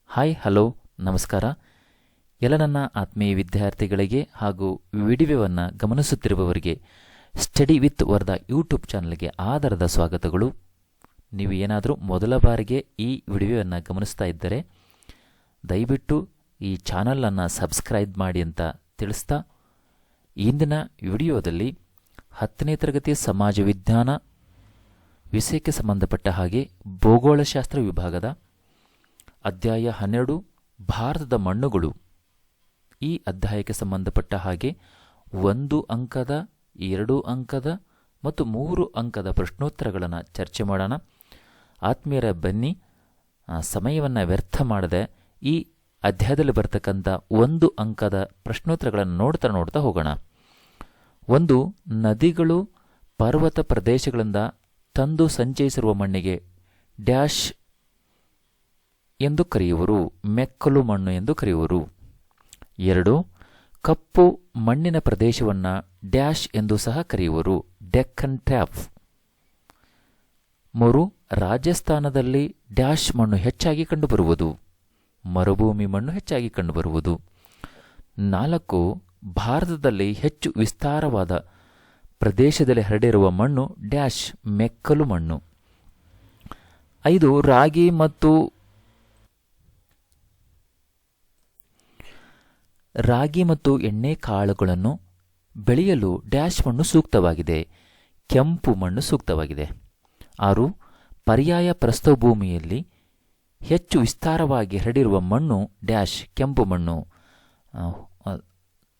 Hi hello ನಮಸ್ಕಾರ. ಎಲ್ಲ ನನ್ನ ಆತ್ಮೀಯ ವಿದ್ಯಾರ್ಥಿಗಳಿಗೆ ಹಾಗೂ ವಿಡಿಯೋವನ್ನು ಗಮನಿಸುತ್ತಿರುವವರಿಗೆ ಸ್ಟಡಿ ವಿತ್ ವರ್ಧಾ ಯೂಟ್ಯೂಬ್ ಚಾನಲ್ಗೆ ಆಧಾರದ ಸ್ವಾಗತಗಳು. ನೀವು ಏನಾದರೂ ಮೊದಲ ಬಾರಿಗೆ ಈ ವಿಡಿಯೋವನ್ನು ಗಮನಿಸ್ತಾ ಇದ್ದರೆ ದಯವಿಟ್ಟು ಈ ಚಾನಲನ್ನು ಸಬ್ಸ್ಕ್ರೈಬ್ ಮಾಡಿ ಅಂತ ತಿಳಿಸ್ತಾ, ಇಂದಿನ ವಿಡಿಯೋದಲ್ಲಿ 10ನೇ ತರಗತಿ ಸಮಾಜ ವಿಜ್ಞಾನ ವಿಷಯಕ್ಕೆ ಸಂಬಂಧಪಟ್ಟ ಹಾಗೆ ಭೂಗೋಳಶಾಸ್ತ್ರ ವಿಭಾಗದ ಅಧ್ಯಾಯ 12 ಭಾರತದ ಮಣ್ಣುಗಳು, ಈ ಅಧ್ಯಾಯಕ್ಕೆ ಸಂಬಂಧಪಟ್ಟ ಹಾಗೆ 1 ಅಂಕದ 2 ಅಂಕದ ಮತ್ತು 3 ಅಂಕದ ಪ್ರಶ್ನೋತ್ತರಗಳನ್ನು ಚರ್ಚೆ ಮಾಡೋಣ. ಆತ್ಮೀಯರ ಬನ್ನಿ, ಸಮಯವನ್ನು ವ್ಯರ್ಥ ಮಾಡದೆ ಈ ಅಧ್ಯಾಯದಲ್ಲಿ ಬರ್ತಕ್ಕಂಥ 1 ಅಂಕದ ಪ್ರಶ್ನೋತ್ತರಗಳನ್ನು ನೋಡ್ತಾ ಹೋಗೋಣ. 1. ನದಿಗಳು ಪರ್ವತ ಪ್ರದೇಶಗಳಿಂದ ತಂದು ಸಂಚಯಿಸಿರುವ ಮಣ್ಣಿಗೆ ಡ್ಯಾಶ್ ಎಂದು ಕರೆಯುವರು, ಮೆಕ್ಕಲು ಮಣ್ಣು ಎಂದು ಕರೆಯುವರು. 2. ಕಪ್ಪು ಮಣ್ಣಿನ ಪ್ರದೇಶವನ್ನು ಡ್ಯಾಶ್ ಎಂದು ಸಹ ಕರೆಯುವರು, ಡೆಕ್ಕನ್ ಟ್ಯಾಪ್. 3. ರಾಜಸ್ಥಾನದಲ್ಲಿ ಡ್ಯಾಶ್ ಮಣ್ಣು ಹೆಚ್ಚಾಗಿ ಕಂಡುಬರುವುದು, ಮರುಭೂಮಿ ಮಣ್ಣು ಹೆಚ್ಚಾಗಿ ಕಂಡುಬರುವುದು. 4. ಭಾರತದಲ್ಲಿ ಹೆಚ್ಚು ವಿಸ್ತಾರವಾದ ಪ್ರದೇಶದಲ್ಲಿ ಹರಡಿರುವ ಮಣ್ಣು ಡ್ಯಾಶ್, ಮೆಕ್ಕಲು ಮಣ್ಣು. 5. ರಾಗಿ ಮತ್ತು ಎಣ್ಣೆ ಕಾಳುಗಳನ್ನು ಬೆಳೆಯಲು ಡ್ಯಾಶ್ ಮಣ್ಣು ಸೂಕ್ತವಾಗಿದೆ, ಕೆಂಪು ಮಣ್ಣು ಸೂಕ್ತವಾಗಿದೆ. 6. ಪರ್ಯಾಯ ಪ್ರಸ್ಥಭೂಮಿಯಲ್ಲಿ ಹೆಚ್ಚು ವಿಸ್ತಾರವಾಗಿ ಹರಡಿರುವ ಮಣ್ಣು ಡ್ಯಾಶ್, ಕೆಂಪು ಮಣ್ಣು.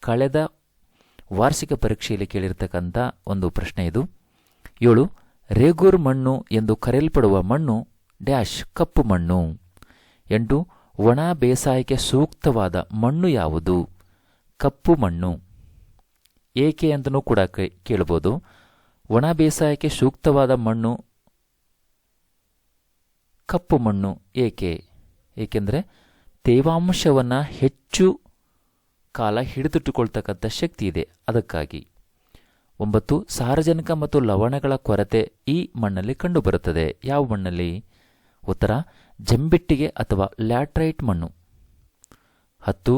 ಕಳೆದ ವಾರ್ಷಿಕ ಪರೀಕ್ಷೆಯಲ್ಲಿ ಕೇಳಿರ್ತಕ್ಕಂಥ ಒಂದು ಪ್ರಶ್ನೆ ಇದು. 7. ರೇಗೂರ್ ಮಣ್ಣು ಎಂದು ಕರೆಯಲ್ಪಡುವ ಮಣ್ಣು ಡ್ಯಾಶ್, ಕಪ್ಪು ಮಣ್ಣು. 8. ಒಣ ಬೇಸಾಯಕ್ಕೆ ಸೂಕ್ತವಾದ ಮಣ್ಣು ಯಾವುದು, ಕಪ್ಪು ಮಣ್ಣು. ಏಕೆ ಅಂತಲೂ ಕೂಡ ಕೇಳಬಹುದು. ಒಣ ಬೇಸಾಯಕ್ಕೆ ಸೂಕ್ತವಾದ ಮಣ್ಣು ಕಪ್ಪು ಮಣ್ಣು ಏಕೆಂದರೆ ತೇವಾಂಶವನ್ನು ಹೆಚ್ಚು ಕಾಲ ಹಿಡಿದಿಟ್ಟುಕೊಳ್ತಕ್ಕಂಥ ಶಕ್ತಿ ಇದೆ, ಅದಕ್ಕಾಗಿ. 9. ಸಾರಜನಕ ಮತ್ತು ಲವಣಗಳ ಕೊರತೆ ಈ ಮಣ್ಣಲ್ಲಿ ಕಂಡುಬರುತ್ತದೆ, ಯಾವ ಮಣ್ಣಲ್ಲಿ? ಉತ್ತರ ಜಂಬಿಟ್ಟಿಗೆ ಅಥವಾ ಲ್ಯಾಟ್ರೈಟ್ ಮಣ್ಣು. 10.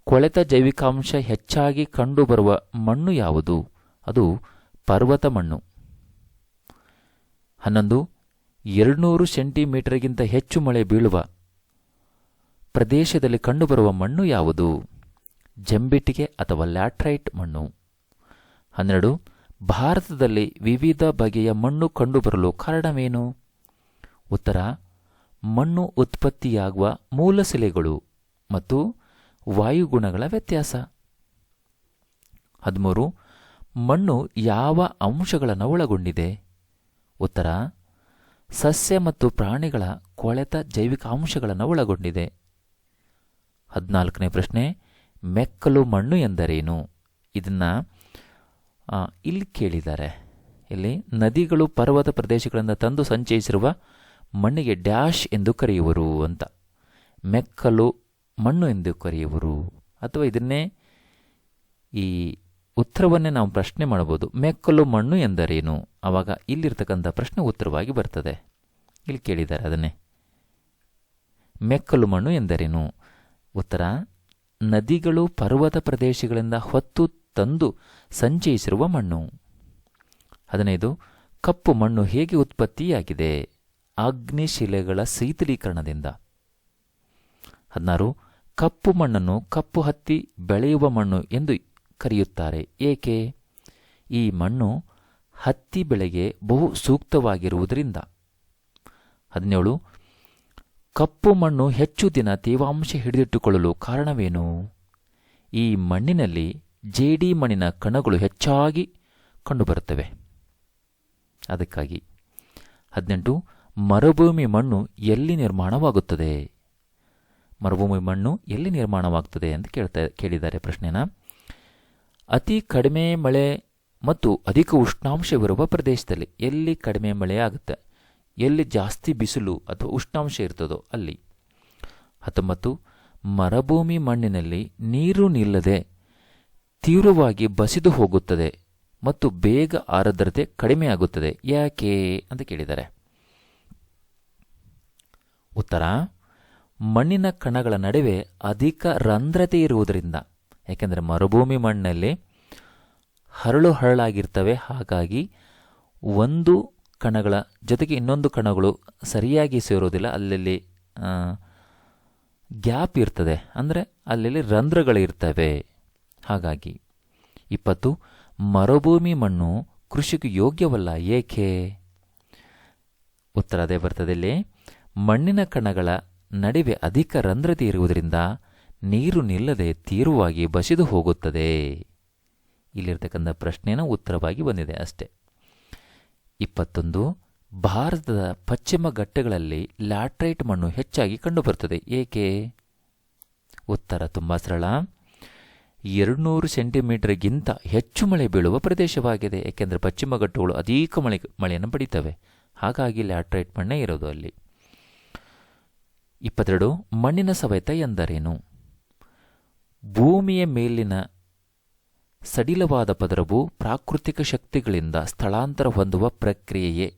ಕೊಳೆತ ಜೈವಿಕಾಂಶ ಹೆಚ್ಚಾಗಿ ಕಂಡುಬರುವ ಮಣ್ಣು ಯಾವುದು, ಅದು ಪರ್ವತ ಮಣ್ಣು. 11. 200 ಸೆಂಟಿಮೀಟರ್ಗಿಂತ ಹೆಚ್ಚು ಮಳೆ ಬೀಳುವ ಪ್ರದೇಶದಲ್ಲಿ ಕಂಡುಬರುವ ಮಣ್ಣು ಯಾವುದು, ಜಂಬಿಟ್ಟಿಗೆ ಅಥವಾ ಲ್ಯಾಟ್ರೈಟ್ ಮಣ್ಣು. 12. ಭಾರತದಲ್ಲಿ ವಿವಿಧ ಬಗೆಯ ಮಣ್ಣು ಕಂಡುಬರಲು ಕಾರಣವೇನು? ಉತ್ತರ ಮಣ್ಣು ಉತ್ಪತ್ತಿಯಾಗುವ ಮೂಲಶಿಲೆಗಳು ಮತ್ತು ವಾಯುಗುಣಗಳ ವ್ಯತ್ಯಾಸ. 13. ಮಣ್ಣು ಯಾವ ಅಂಶಗಳನ್ನು ಒಳಗೊಂಡಿದೆ? ಉತ್ತರ ಸಸ್ಯ ಮತ್ತು ಪ್ರಾಣಿಗಳ ಕೊಳೆತ ಜೈವಿಕ ಅಂಶಗಳನ್ನು ಒಳಗೊಂಡಿದೆ. 14ನೇ ಪ್ರಶ್ನೆ, ಮೆಕ್ಕಲು ಮಣ್ಣು ಎಂದರೇನು? ಇದನ್ನು ಇಲ್ಲಿ ಕೇಳಿದ್ದಾರೆ. ಇಲ್ಲಿ ನದಿಗಳು ಪರ್ವತ ಪ್ರದೇಶಗಳಿಂದ ತಂದು ಸಂಚಯಿಸಿರುವ ಮಣ್ಣಿಗೆ ಡ್ಯಾಶ್ ಎಂದು ಕರೆಯುವರು ಅಂತ, ಮೆಕ್ಕಲು ಮಣ್ಣು ಎಂದು ಕರೆಯುವರು. ಅಥವಾ ಇದನ್ನೇ ಈ ಉತ್ತರವನ್ನೇ ನಾವು ಪ್ರಶ್ನೆ ಮಾಡಬಹುದು, ಮೆಕ್ಕಲು ಮಣ್ಣು ಎಂದರೇನು? ಆವಾಗ ಇಲ್ಲಿರ್ತಕ್ಕಂಥ ಪ್ರಶ್ನೆ ಉತ್ತರವಾಗಿ ಬರ್ತದೆ. ಇಲ್ಲಿ ಕೇಳಿದ್ದಾರೆ ಅದನ್ನೇ, ಮೆಕ್ಕಲು ಮಣ್ಣು ಎಂದರೇನು? ಉತ್ತರ ನದಿಗಳು ಪರ್ವತ ಪ್ರದೇಶಗಳಿಂದ ಹೊತ್ತು ತಂದು ಸಂಚಯಿಸಿರುವ ಮಣ್ಣು. 15. ಕಪ್ಪು ಮಣ್ಣು ಹೇಗೆ ಉತ್ಪತ್ತಿಯಾಗಿದೆ? ಅಗ್ನಿಶಿಲೆಗಳ ಶೀತಲೀಕರಣದಿಂದ. 16. ಕಪ್ಪು ಮಣ್ಣನ್ನು ಕಪ್ಪು ಹತ್ತಿ ಬೆಳೆಯುವ ಮಣ್ಣು ಎಂದು ಕರೆಯುತ್ತಾರೆ, ಏಕೆ? ಈ ಮಣ್ಣು ಹತ್ತಿ ಬೆಳೆಗೆ ಬಹು ಸೂಕ್ತವಾಗಿರುವುದರಿಂದ. 17. ಕಪ್ಪು ಮಣ್ಣು ಹೆಚ್ಚು ದಿನ ತೇವಾಂಶ ಹಿಡಿದಿಟ್ಟುಕೊಳ್ಳಲು ಕಾರಣವೇನು? ಈ ಮಣ್ಣಿನಲ್ಲಿ ಜೇಡಿ ಮಣ್ಣಿನ ಕಣಗಳು ಹೆಚ್ಚಾಗಿ ಕಂಡುಬರುತ್ತವೆ, ಅದಕ್ಕಾಗಿ. 18. ಮರುಭೂಮಿ ಮಣ್ಣು ಎಲ್ಲಿ ನಿರ್ಮಾಣವಾಗುತ್ತದೆ? ಮರುಭೂಮಿ ಮಣ್ಣು ಎಲ್ಲಿ ನಿರ್ಮಾಣವಾಗುತ್ತದೆ ಅಂತ ಕೇಳಿದ್ದಾರೆ ಪ್ರಶ್ನೆನ. ಅತಿ ಕಡಿಮೆ ಮಳೆ ಮತ್ತು ಅಧಿಕ ಉಷ್ಣಾಂಶವಿರುವ ಪ್ರದೇಶದಲ್ಲಿ. ಎಲ್ಲಿ ಕಡಿಮೆ ಮಳೆ ಆಗುತ್ತೆ, ಎಲ್ಲಿ ಜಾಸ್ತಿ ಬಿಸಿಲು ಅಥವಾ ಉಷ್ಣಾಂಶ ಇರ್ತದೋ ಅಲ್ಲಿ. 19. ಮರುಭೂಮಿ ಮಣ್ಣಿನಲ್ಲಿ ನೀರು ನಿಲ್ಲದೆ ತೀವ್ರವಾಗಿ ಬಸಿದು ಹೋಗುತ್ತದೆ ಮತ್ತು ಬೇಗ ಆರ್ದ್ರತೆ ಕಡಿಮೆಯಾಗುತ್ತದೆ, ಯಾಕೆ ಅಂತ ಕೇಳಿದ್ದಾರೆ. ಉತ್ತರ ಮಣ್ಣಿನ ಕಣಗಳ ನಡುವೆ ಅಧಿಕ ರಂಧ್ರತೆ ಇರುವುದರಿಂದ, ಯಾಕೆಂದರೆ ಮರುಭೂಮಿ ಮಣ್ಣಲ್ಲಿ ಹರಳಾಗಿರ್ತವೆ. ಹಾಗಾಗಿ ಒಂದು ಕಣಗಳ ಜೊತೆಗೆ ಇನ್ನೊಂದು ಕಣಗಳು ಸರಿಯಾಗಿ ಸೇರೋದಿಲ್ಲ. ಅಲ್ಲಲ್ಲಿ ಗ್ಯಾಪ್ ಇರ್ತದೆ, ಅಂದರೆ ಅಲ್ಲಲ್ಲಿ ರಂಧ್ರಗಳಿರ್ತವೆ. ಹಾಗಾಗಿ 20 ಮರುಭೂಮಿ ಮಣ್ಣು ಕೃಷಿಗೆ ಯೋಗ್ಯವಲ್ಲ, ಏಕೆ? ಉತ್ತರ ಅದೇ ಬರ್ತದೆ ಇಲ್ಲಿ. ಮಣ್ಣಿನ ಕಣಗಳ ನಡುವೆ ಅಧಿಕ ರಂಧ್ರತೆ ಇರುವುದರಿಂದ ನೀರು ನಿಲ್ಲದೆ ತೀವ್ರವಾಗಿ ಬಸಿದು ಹೋಗುತ್ತದೆ. ಇಲ್ಲಿರ್ತಕ್ಕಂಥ ಪ್ರಶ್ನೆನ ಉತ್ತರವಾಗಿ ಬಂದಿದೆ ಅಷ್ಟೇ. 21 ಭಾರತದ ಪಶ್ಚಿಮ ಘಟ್ಟಗಳಲ್ಲಿ ಲ್ಯಾಟ್ರೈಟ್ ಮಣ್ಣು ಹೆಚ್ಚಾಗಿ ಕಂಡುಬರುತ್ತದೆ, ಏಕೆ? ಉತ್ತರ ತುಂಬ ಸರಳ. 200 ಸೆಂಟಿಮೀಟರ್ಗಿಂತ ಹೆಚ್ಚು ಮಳೆ ಬೀಳುವ ಪ್ರದೇಶವಾಗಿದೆ. ಏಕೆಂದರೆ ಪಶ್ಚಿಮ ಘಟ್ಟಗಳು ಅಧಿಕ ಮಳೆಯನ್ನು ಪಡೀತವೆ. ಹಾಗಾಗಿ ಲ್ಯಾಟ್ರೈಟ್ ಮಣ್ಣೇ ಇರೋದು ಅಲ್ಲಿ. 22 ಮಣ್ಣಿನ ಸವೆತ ಎಂದರೇನು? ಭೂಮಿಯ ಮೇಲಿನ ಸಡಿಲವಾದ ಪದರವು ಪ್ರಾಕೃತಿಕ ಶಕ್ತಿಗಳಿಂದ ಸ್ಥಳಾಂತರ ಹೊಂದುವ ಪ್ರಕ್ರಿಯೆಯೇ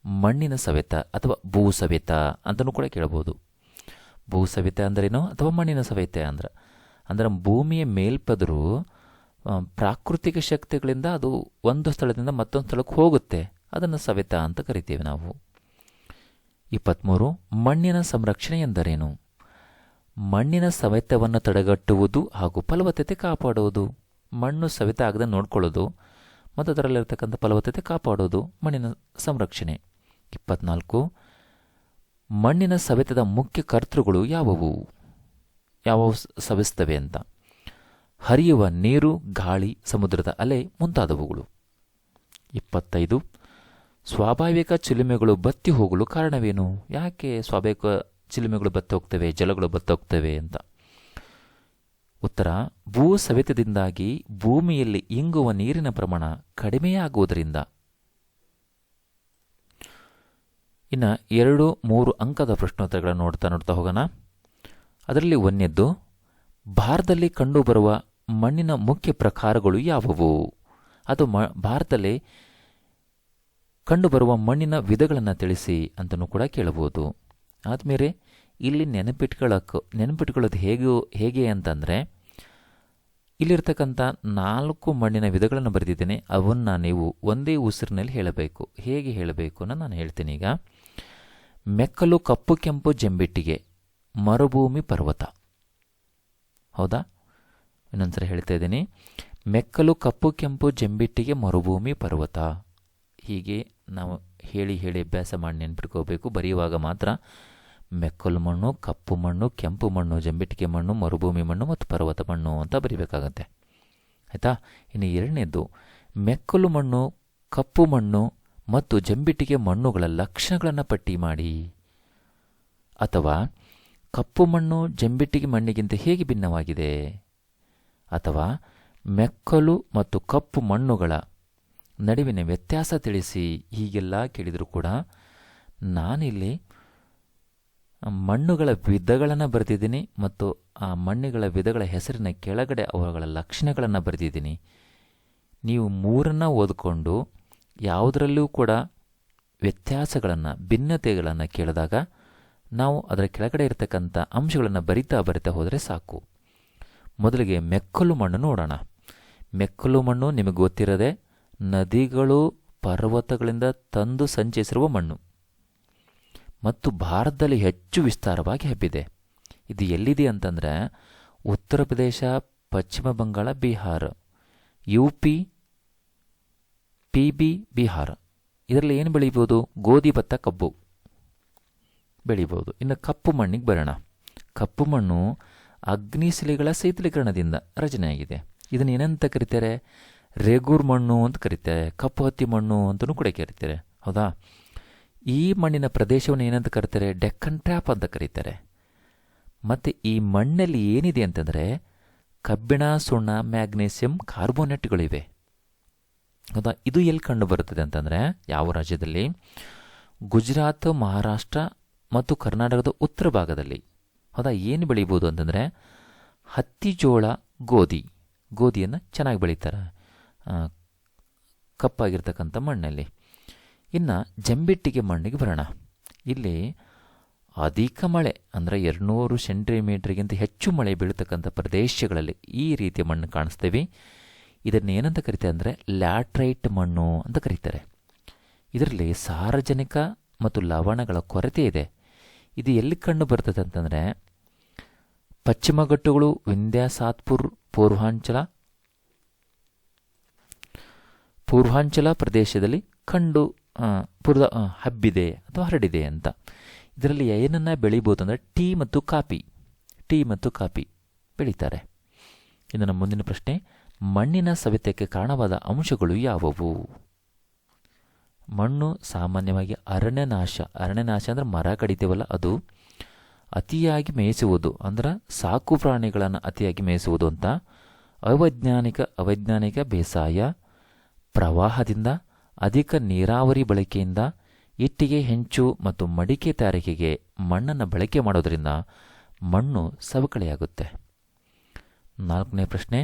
ಮಣ್ಣಿನ ಸವೆತ ಅಥವಾ ಭೂಸವೆತ ಅಂತಲೂ ಕೂಡ ಕೇಳಬಹುದು. ಭೂಸವೆತ ಅಂದ್ರೇನು ಅಥವಾ ಮಣ್ಣಿನ ಸವೆತ ಅಂದ್ರೆ ಭೂಮಿಯ ಮೇಲ್ಪದರು ಪ್ರಾಕೃತಿಕ ಶಕ್ತಿಗಳಿಂದ ಅದು ಒಂದು ಸ್ಥಳದಿಂದ ಮತ್ತೊಂದು ಸ್ಥಳಕ್ಕೆ ಹೋಗುತ್ತೆ, ಅದನ್ನು ಸವೆತ ಅಂತ ಕರಿತೀವಿ ನಾವು. 23 ಮಣ್ಣಿನ ಸಂರಕ್ಷಣೆ ಎಂದರೇನು? ಮಣ್ಣಿನ ಸವೆತವನ್ನು ತಡೆಗಟ್ಟುವುದು ಹಾಗೂ ಫಲವತ್ತತೆ ಕಾಪಾಡುವುದು. ಮಣ್ಣು ಸವೆತ ಆಗದೆ ನೋಡ್ಕೊಳ್ಳೋದು ಮತ್ತು ಅದರಲ್ಲಿರ್ತಕ್ಕಂಥ ಫಲವತ್ತತೆ ಕಾಪಾಡೋದು ಮಣ್ಣಿನ ಸಂರಕ್ಷಣೆ. 24 ಮಣ್ಣಿನ ಸವೆತದ ಮುಖ್ಯ ಕರ್ತೃಗಳು ಯಾವುವು ಸವೆಸ್ತವೆ ಅಂತ? ಹರಿಯುವ ನೀರು, ಗಾಳಿ, ಸಮುದ್ರದ ಅಲೆ ಮುಂತಾದವುಗಳು. 25 ಸ್ವಾಭಾವಿಕ ಚಿಲುಮೆಗಳು ಬತ್ತಿ ಹೋಗಲು ಕಾರಣವೇನು? ಯಾಕೆ ಸ್ವಾಭಾವಿಕ ಚಿಲುಮೆಗಳು ಬತ್ತಿ ಹೋಗ್ತವೆ, ಜಲಗಳು ಬತ್ತಿ ಹೋಗ್ತವೆ ಅಂತ? ಉತ್ತರ ಭೂ ಸವೆತದಿಂದಾಗಿ ಭೂಮಿಯಲ್ಲಿ ಇಂಗುವ ನೀರಿನ ಪ್ರಮಾಣ ಕಡಿಮೆಯಾಗುವುದರಿಂದ. ಇನ್ನು 2-3 ಅಂಕದ ಪ್ರಶ್ನೋತ್ತರಗಳನ್ನು ನೋಡ್ತಾ ಹೋಗೋಣ. ಅದರಲ್ಲಿ ಒಂದನೇದ್ದು, ಭಾರತದಲ್ಲಿ ಕಂಡುಬರುವ ಮಣ್ಣಿನ ಮುಖ್ಯ ಪ್ರಕಾರಗಳು ಯಾವುವು? ಅದು ಭಾರತದಲ್ಲಿ ಕಂಡುಬರುವ ಮಣ್ಣಿನ ವಿಧಗಳನ್ನು ತಿಳಿಸಿ ಅಂತಲೂ ಕೂಡ ಕೇಳಬಹುದು. ಆದಮೇಲೆ ಇಲ್ಲಿ ನೆನಪಿಟ್ಕೊಳ್ಳೋದು ಹೇಗೆ ಅಂತಂದರೆ, ಇಲ್ಲಿರ್ತಕ್ಕಂಥ 4 ಮಣ್ಣಿನ ವಿಧಗಳನ್ನು ಬರೆದಿದ್ದೇನೆ. ಅವನ್ನು ನೀವು ಒಂದೇ ಉಸಿರಿನಲ್ಲಿ ಹೇಳಬೇಕು. ಹೇಗೆ ಹೇಳಬೇಕು ಅನ್ನೋ ನಾನು ಹೇಳ್ತೀನಿ ಈಗ. ಮೆಕ್ಕಲು, ಕಪ್ಪು ಕೆಂಪು ಜಂಬಿಟ್ಟಿಗೆ, ಮರುಭೂಮಿ ಪರ್ವತ. ಹೌದಾ? ಇನ್ನೊಂದ್ಸರಿ ಹೇಳ್ತಾ ಇದ್ದೀನಿ. ಮೆಕ್ಕಲು, ಕಪ್ಪು ಕೆಂಪು ಜಂಬಿಟ್ಟಿಗೆ, ಮರುಭೂಮಿ ಪರ್ವತ. ಹೀಗೆ ನಾವು ಹೇಳಿ ಅಭ್ಯಾಸ ಮಾಡಿ ನೆನ್ಪಿಟ್ಕೋಬೇಕು. ಬರೆಯುವಾಗ ಮಾತ್ರ ಮೆಕ್ಕಲು ಮಣ್ಣು, ಕಪ್ಪು ಮಣ್ಣು, ಕೆಂಪು ಮಣ್ಣು, ಜಂಬಿಟ್ಟಿಗೆ ಮಣ್ಣು, ಮರುಭೂಮಿ ಮಣ್ಣು ಮತ್ತು ಪರ್ವತ ಮಣ್ಣು ಅಂತ ಬರೀಬೇಕಾಗತ್ತೆ. ಆಯಿತಾ? ಇನ್ನು 2ನೇದು, ಮೆಕ್ಕಲು ಮಣ್ಣು, ಕಪ್ಪು ಮಣ್ಣು ಮತ್ತು ಜಂಬಿಟ್ಟಿಗೆ ಮಣ್ಣುಗಳ ಲಕ್ಷಣಗಳನ್ನು ಪಟ್ಟಿ ಮಾಡಿ. ಅಥವಾ ಕಪ್ಪು ಮಣ್ಣು ಜಂಬಿಟ್ಟಿಗೆ ಮಣ್ಣಿಗಿಂತ ಹೇಗೆ ಭಿನ್ನವಾಗಿದೆ? ಅಥವಾ ಮೆಕ್ಕಲು ಮತ್ತು ಕಪ್ಪು ಮಣ್ಣುಗಳ ನಡುವಿನ ವ್ಯತ್ಯಾಸ ತಿಳಿಸಿ. ಹೀಗೆಲ್ಲ ಕೇಳಿದರೂ ಕೂಡ ನಾನಿಲ್ಲಿ ಮಣ್ಣುಗಳ ವಿಧಗಳನ್ನು ಬರೆದಿದ್ದೀನಿ ಮತ್ತು ಆ ಮಣ್ಣುಗಳ ವಿಧಗಳ ಹೆಸರಿನ ಕೆಳಗಡೆ ಅವುಗಳ ಲಕ್ಷಣಗಳನ್ನು ಬರೆದಿದ್ದೀನಿ. ನೀವು 3 ಓದಿಕೊಂಡು ಯಾವುದರಲ್ಲೂ ಕೂಡ ವ್ಯತ್ಯಾಸಗಳನ್ನು, ಭಿನ್ನತೆಗಳನ್ನು ಕೇಳಿದಾಗ ನಾವು ಅದರ ಕೆಳಗಡೆ ಇರತಕ್ಕಂಥ ಅಂಶಗಳನ್ನು ಬರಿತಾ ಹೋದರೆ ಸಾಕು. ಮೊದಲಿಗೆ ಮೆಕ್ಕಲು ಮಣ್ಣು ನೋಡೋಣ. ಮೆಕ್ಕಲು ಮಣ್ಣು ನಿಮಗೆ ಗೊತ್ತಿರದೆ ನದಿಗಳು, ಪರ್ವತಗಳಿಂದ ತಂದು ಸಂಚಯಿಸಿರುವ ಮಣ್ಣು ಮತ್ತು ಭಾರತದಲ್ಲಿ ಹೆಚ್ಚು ವಿಸ್ತಾರವಾಗಿ ಹಬ್ಬಿದೆ. ಇದು ಎಲ್ಲಿದೆ ಅಂತಂದರೆ ಉತ್ತರ ಪ್ರದೇಶ, ಪಶ್ಚಿಮ ಬಂಗಾಳ, ಬಿಹಾರ, UP, PB, ಬಿಹಾರ. ಇದರಲ್ಲಿ ಏನು ಬೆಳೀಬೋದು? ಗೋಧಿ, ಭತ್ತ, ಕಬ್ಬು ಬೆಳೀಬೋದು. ಇನ್ನು ಕಪ್ಪು ಮಣ್ಣಿಗೆ ಬರೋಣ. ಕಪ್ಪು ಮಣ್ಣು ಅಗ್ನಿಶಿಲೆಗಳ ಶೀತಲೀಕರಣದಿಂದ ರಚನೆಯಾಗಿದೆ. ಇದನ್ನು ಏನಂತ ಕರೀತಾರೆ? ರೇಗೂರ್ ಮಣ್ಣು ಅಂತ ಕರೀತಾರೆ. ಕಪ್ಪು ಹತ್ತಿ ಮಣ್ಣು ಅಂತಲೂ ಕೂಡ ಕರೀತಾರೆ. ಹೌದಾ? ಈ ಮಣ್ಣಿನ ಪ್ರದೇಶವನ್ನು ಏನಂತ ಕರೀತಾರೆ? ಡೆಕ್ಕನ್ ಟ್ರ್ಯಾಪ್ ಅಂತ ಕರೀತಾರೆ. ಮತ್ತು ಈ ಮಣ್ಣಲ್ಲಿ ಏನಿದೆ ಅಂತಂದರೆ ಕಬ್ಬಿಣ, ಸುಣ್ಣ, ಮ್ಯಾಗ್ನೀಸಿಯಂ, ಕಾರ್ಬೋನೇಟ್ಗಳಿವೆ. ಹೌದಾ? ಇದು ಎಲ್ಲಿ ಕಂಡು ಬರುತ್ತದೆ ಅಂತಂದರೆ ಯಾವ ರಾಜ್ಯದಲ್ಲಿ? ಗುಜರಾತ್, ಮಹಾರಾಷ್ಟ್ರ ಮತ್ತು ಕರ್ನಾಟಕದ ಉತ್ತರ ಭಾಗದಲ್ಲಿ. ಹೌದಾ? ಏನು ಬೆಳೀಬೋದು ಅಂತಂದರೆ ಹತ್ತಿ, ಜೋಳ, ಗೋಧಿಯನ್ನು ಚೆನ್ನಾಗಿ ಬೆಳೀತಾರೆ ಕಪ್ಪಾಗಿರ್ತಕ್ಕಂಥ ಮಣ್ಣಲ್ಲಿ. ಇನ್ನು ಜಂಬಿಟ್ಟಿಗೆ ಮಣ್ಣಿಗೆ ಬರೋಣ. ಇಲ್ಲಿ ಅಧಿಕ ಮಳೆ ಅಂದರೆ 200 ಸೆಂಟಿಮೀಟರ್ಗಿಂತ ಹೆಚ್ಚು ಮಳೆ ಬೀಳತಕ್ಕಂಥ ಪ್ರದೇಶಗಳಲ್ಲಿ ಈ ರೀತಿಯ ಮಣ್ಣು ಕಾಣಿಸ್ತೇವೆ. ಇದನ್ನು ಏನಂತ ಕರೀತಾರೆ ಅಂದರೆ ಲ್ಯಾಟ್ರೈಟ್ ಮಣ್ಣು ಅಂತ ಕರೀತಾರೆ. ಇದರಲ್ಲಿ ಸಾರಜನಕ ಮತ್ತು ಲವಣಗಳ ಕೊರತೆ ಇದೆ. ಇದು ಎಲ್ಲಿ ಕಂಡು ಬರ್ತದೆ ಅಂತಂದರೆ ಪಶ್ಚಿಮ ಘಟ್ಟಗಳು, ವಿಂಧ್ಯ ಸಾತ್ಪುರ್, ಪೂರ್ವಾಂಚಲ ಪ್ರದೇಶದಲ್ಲಿ ಹಬ್ಬಿದೆ ಅಥವಾ ಹರಡಿದೆ ಅಂತ. ಇದರಲ್ಲಿ ಏನನ್ನ ಬೆಳಿಬೋದು ಅಂದರೆ ಟೀ ಮತ್ತು ಕಾಫಿ ಬೆಳೀತಾರೆ. ಇನ್ನು ನಮ್ಮ ಮುಂದಿನ ಪ್ರಶ್ನೆ, ಮಣ್ಣಿನ ಸವೆತಕ್ಕೆ ಕಾರಣವಾದ ಅಂಶಗಳು ಯಾವುವು? ಮಣ್ಣು ಸಾಮಾನ್ಯವಾಗಿ ಅರಣ್ಯನಾಶ ಅಂದರೆ ಮರ ಕಡಿತೇವಲ್ಲ ಅದು, ಅತಿಯಾಗಿ ಮೇಯಿಸುವುದು ಅಂದ್ರೆ ಸಾಕು ಪ್ರಾಣಿಗಳನ್ನು ಅತಿಯಾಗಿ ಮೇಯಿಸುವುದು ಅಂತ, ಅವೈಜ್ಞಾನಿಕ ಬೇಸಾಯ, ಪ್ರವಾಹದಿಂದ, ಅಧಿಕ ನೀರಾವರಿ ಬಳಕೆಯಿಂದ, ಇಟ್ಟಿಗೆ, ಹೆಂಚು ಮತ್ತು ಮಡಿಕೆ ತಯಾರಿಕೆಗೆ ಮಣ್ಣನ್ನು ಬಳಕೆ ಮಾಡೋದರಿಂದ ಮಣ್ಣು ಸವಕಳಿಯಾಗುತ್ತೆ. 4ನೇ ಪ್ರಶ್ನೆ,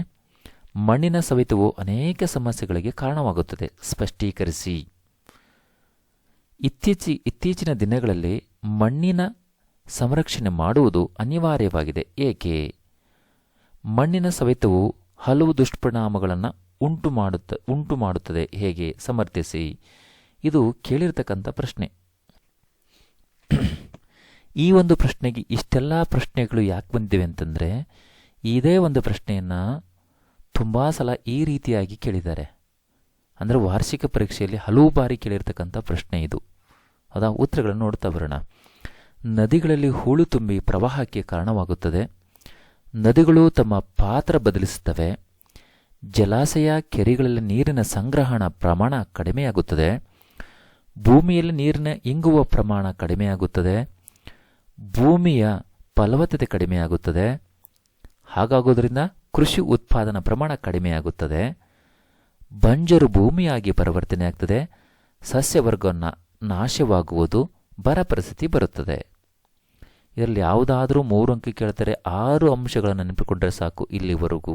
ಮಣ್ಣಿನ ಸವೆತವು ಅನೇಕ ಸಮಸ್ಯೆಗಳಿಗೆ ಕಾರಣವಾಗುತ್ತದೆ, ಸ್ಪಷ್ಟೀಕರಿಸಿ. ಇತ್ತೀಚಿನ ದಿನಗಳಲ್ಲಿ ಮಣ್ಣಿನ ಸಂರಕ್ಷಣೆ ಮಾಡುವುದು ಅನಿವಾರ್ಯವಾಗಿದೆ, ಏಕೆ? ಮಣ್ಣಿನ ಸವೆತವು ಹಲವು ದುಷ್ಪರಿಣಾಮಗಳನ್ನು ಉಂಟು ಮಾಡುತ್ತದೆ, ಹೇಗೆ? ಸಮರ್ಥಿಸಿ. ಇದು ಕೇಳಿರ್ತಕ್ಕಂಥ ಪ್ರಶ್ನೆ. ಈ ಒಂದು ಪ್ರಶ್ನೆಗೆ ಇಷ್ಟೆಲ್ಲ ಪ್ರಶ್ನೆಗಳು ಯಾಕೆ ಬಂದಿವೆ ಅಂತಂದರೆ, ಇದೇ ಒಂದು ಪ್ರಶ್ನೆಯನ್ನು ತುಂಬ ಸಲ ಈ ರೀತಿಯಾಗಿ ಕೇಳಿದ್ದಾರೆ. ಅಂದರೆ ವಾರ್ಷಿಕ ಪರೀಕ್ಷೆಯಲ್ಲಿ ಹಲವು ಬಾರಿ ಕೇಳಿರ್ತಕ್ಕಂಥ ಪ್ರಶ್ನೆ ಇದು. ಅದಾ ಉತ್ತರಗಳನ್ನು ನೋಡ್ತಾ ಬರೋಣ. ನದಿಗಳಲ್ಲಿ ಹೂಳು ತುಂಬಿ ಪ್ರವಾಹಕ್ಕೆ ಕಾರಣವಾಗುತ್ತದೆ. ನದಿಗಳು ತಮ್ಮ ಪಾತ್ರ ಬದಲಿಸುತ್ತವೆ. ಜಲಾಶಯ, ಕೆರೆಗಳಲ್ಲಿ ನೀರಿನ ಸಂಗ್ರಹಣ ಪ್ರಮಾಣ ಕಡಿಮೆಯಾಗುತ್ತದೆ. ಭೂಮಿಯಲ್ಲಿ ನೀರಿನ ಇಂಗುವ ಪ್ರಮಾಣ ಕಡಿಮೆಯಾಗುತ್ತದೆ. ಭೂಮಿಯ ಫಲವತ್ತತೆ ಕಡಿಮೆಯಾಗುತ್ತದೆ. ಹಾಗಾಗೋದ್ರಿಂದ ಕೃಷಿ ಉತ್ಪಾದನಾ ಪ್ರಮಾಣ ಕಡಿಮೆಯಾಗುತ್ತದೆ. ಬಂಜರು ಭೂಮಿಯಾಗಿ ಪರಿವರ್ತನೆಯಾಗ್ತದೆ. ಸಸ್ಯವರ್ಗವನ್ನು ನಾಶವಾಗುವುದು, ಬರ ಪರಿಸ್ಥಿತಿ ಬರುತ್ತದೆ. ಇದರಲ್ಲಿ ಯಾವುದಾದ್ರೂ 3 ಅಂಕ ಕೇಳ್ತಾರೆ, 6 ಅಂಶಗಳನ್ನು ನೆನಪಿಕೊಂಡ್ರೆ ಸಾಕು ಇಲ್ಲಿವರೆಗೂ.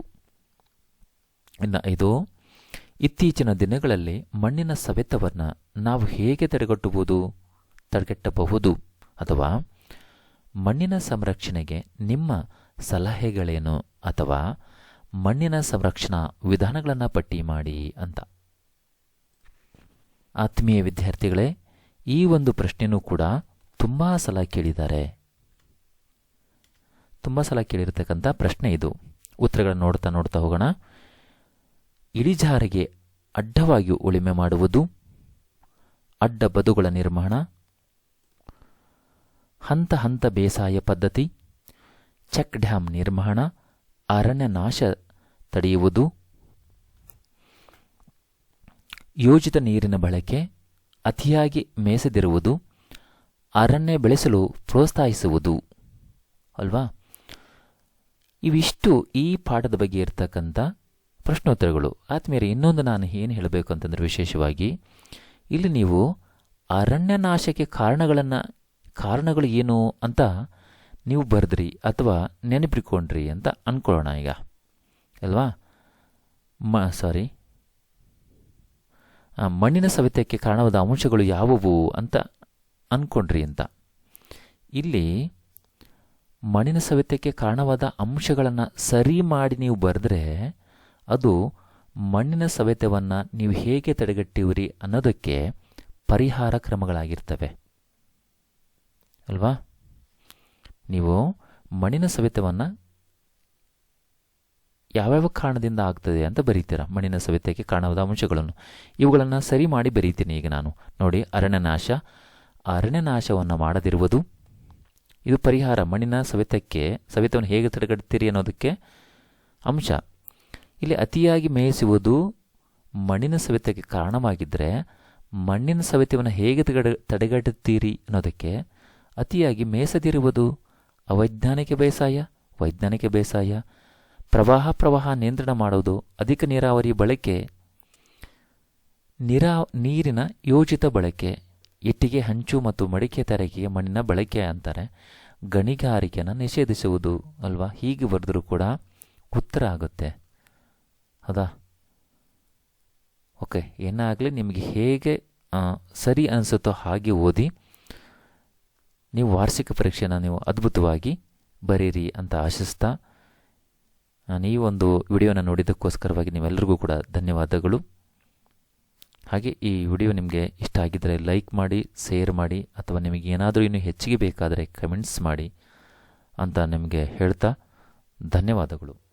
ಇನ್ನು 5, ಇತ್ತೀಚಿನ ದಿನಗಳಲ್ಲಿ ಮಣ್ಣಿನ ಸವೆತವನ್ನು ನಾವು ಹೇಗೆ ತಡೆಗಟ್ಟಬಹುದು ಅಥವಾ ಮಣ್ಣಿನ ಸಂರಕ್ಷಣೆಗೆ ನಿಮ್ಮ ಸಲಹೆಗಳೇನು ಅಥವಾ ಮಣ್ಣಿನ ಸಂರಕ್ಷಣಾ ವಿಧಾನಗಳನ್ನು ಪಟ್ಟಿ ಮಾಡಿ ಅಂತ. ಆತ್ಮೀಯ ವಿದ್ಯಾರ್ಥಿಗಳೇ, ಈ ಒಂದು ಪ್ರಶ್ನೆನೂ ಕೂಡ ತುಂಬ ಸಲ ಕೇಳಿರ್ತಕ್ಕಂಥ ಪ್ರಶ್ನೆ ಇದು. ಉತ್ತರಗಳನ್ನು ನೋಡ್ತಾ ಹೋಗೋಣ. ಇಳಿಜಾರಿಗೆ ಅಡ್ಡವಾಗಿ ಉಳುಮೆ ಮಾಡುವುದು, ಅಡ್ಡ ಬದುಗಳ ನಿರ್ಮಾಣ, ಹಂತ ಹಂತ ಬೇಸಾಯ ಪದ್ಧತಿ, ಚೆಕ್ ಡ್ಯಾಂ ನಿರ್ಮಾಣ, ಅರಣ್ಯ ನಾಶ ತಡೆಯುವುದು, ಯೋಜಿತ ನೀರಿನ ಬಳಕೆ, ಅತಿಯಾಗಿ ಮೇಸದಿರುವುದು, ಅರಣ್ಯ ಬೆಳೆಸಲು ಪ್ರೋತ್ಸಾಹಿಸುವುದು ಅಲ್ವಾ? ಇವಿಷ್ಟು ಈ ಪಾಠದ ಬಗ್ಗೆ ಇರತಕ್ಕಂಥ ಪ್ರಶ್ನೋತ್ತರಗಳು. ಆತ್ಮೀಯರೇ, ಇನ್ನೊಂದು ನಾನು ಏನು ಹೇಳಬೇಕು ಅಂತಂದರೆ, ವಿಶೇಷವಾಗಿ ಇಲ್ಲಿ ನೀವು ಅರಣ್ಯ ನಾಶಕ್ಕೆ ಕಾರಣಗಳು ಏನು ಅಂತ ನೀವು ಬರೆದ್ರಿ ಅಥವಾ ನೆನಪಿಟ್ಕೊಂಡ್ರಿ ಅಂತ ಅಂದ್ಕೊಳ್ಳೋಣ ಈಗ ಅಲ್ವಾ? ಮಣ್ಣಿನ ಸವೆತಕ್ಕೆ ಕಾರಣವಾದ ಅಂಶಗಳು ಯಾವುವು ಅಂತ ಅಂದ್ಕೊಂಡ್ರಿ ಅಂತ. ಇಲ್ಲಿ ಮಣ್ಣಿನ ಸವೆತಕ್ಕೆ ಕಾರಣವಾದ ಅಂಶಗಳನ್ನು ಸರಿ ಮಾಡಿ ನೀವು ಬರೆದ್ರೆ ಅದು ಮಣ್ಣಿನ ಸವೆತವನ್ನು ನೀವು ಹೇಗೆ ತಡೆಗಟ್ಟಿವಿರಿ ಅನ್ನೋದಕ್ಕೆ ಪರಿಹಾರ ಕ್ರಮಗಳಾಗಿರ್ತವೆ ಅಲ್ವಾ? ನೀವು ಮಣ್ಣಿನ ಸವೆತವನ್ನು ಯಾವ್ಯಾವ ಕಾರಣದಿಂದ ಆಗ್ತದೆ ಅಂತ ಬರೀತೀರ. ಮಣ್ಣಿನ ಸವೆತಕ್ಕೆ ಕಾರಣವಾದ ಅಂಶಗಳನ್ನು ಇವುಗಳನ್ನು ಸರಿ ಮಾಡಿ ಬರೀತೀನಿ ಈಗ ನಾನು. ನೋಡಿ, ಅರಣ್ಯನಾಶವನ್ನು ಮಾಡದಿರುವುದು, ಇದು ಪರಿಹಾರ. ಮಣ್ಣಿನ ಸವೆತವನ್ನು ಹೇಗೆ ತಡೆಗಟ್ತೀರಿ ಅನ್ನೋದಕ್ಕೆ ಅಂಶ. ಇಲ್ಲಿ ಅತಿಯಾಗಿ ಮೇಯಿಸುವುದು ಮಣ್ಣಿನ ಸವೆತಕ್ಕೆ ಕಾರಣವಾಗಿದ್ದರೆ ಮಣ್ಣಿನ ಸವೆತವನ್ನು ಹೇಗೆ ತಡೆಗಟ್ಟುತ್ತೀರಿ ಅನ್ನೋದಕ್ಕೆ ಅತಿಯಾಗಿ ಮೇಯಿಸದಿರುವುದು ವೈಜ್ಞಾನಿಕ ಬೇಸಾಯ, ಪ್ರವಾಹ ನಿಯಂತ್ರಣ ಮಾಡುವುದು, ಅಧಿಕ ನೀರಾವರಿ ಬಳಕೆ, ನೀರಿನ ಯೋಜಿತ ಬಳಕೆ, ಇಟ್ಟಿಗೆ, ಹಂಚು ಮತ್ತು ಮಡಿಕೆ ತಯಾರಿಕೆಗೆ ಮಣ್ಣಿನ ಬಳಕೆ ಅಂತಾರೆ, ಗಣಿಗಾರಿಕೆಯನ್ನು ನಿಷೇಧಿಸುವುದು ಅಲ್ವಾ? ಹೀಗೆ ಬರೆದರೂ ಕೂಡ ಉತ್ತರ ಆಗುತ್ತೆ. ಹೌದಾ? ಓಕೆ, ಏನಾಗಲಿ ನಿಮಗೆ ಹೇಗೆ ಸರಿ ಅನಿಸುತ್ತೋ ಹಾಗೆ ಓದಿ. ನೀವು ವಾರ್ಷಿಕ ಪರೀಕ್ಷೆಯನ್ನು ನೀವು ಅದ್ಭುತವಾಗಿ ಬರೀರಿ ಅಂತ ಆಶಿಸ್ತಾ ನಾನು ಈ ಒಂದು ವಿಡಿಯೋನ ನೋಡಿದ್ದಕ್ಕೋಸ್ಕರವಾಗಿ ನೀವೆಲ್ಲರಿಗೂ ಕೂಡ ಧನ್ಯವಾದಗಳು. ಹಾಗೆ ಈ ವಿಡಿಯೋ ನಿಮಗೆ ಇಷ್ಟ ಆಗಿದ್ದರೆ ಲೈಕ್ ಮಾಡಿ, ಶೇರ್ ಮಾಡಿ, ಅಥವಾ ನಿಮಗೆ ಏನಾದರೂ ಇನ್ನೂ ಹೆಚ್ಚಿಗೆ ಬೇಕಾದರೆ ಕಮೆಂಟ್ಸ್ ಮಾಡಿ ಅಂತ ನಿಮಗೆ ಹೇಳ್ತಾ ಧನ್ಯವಾದಗಳು.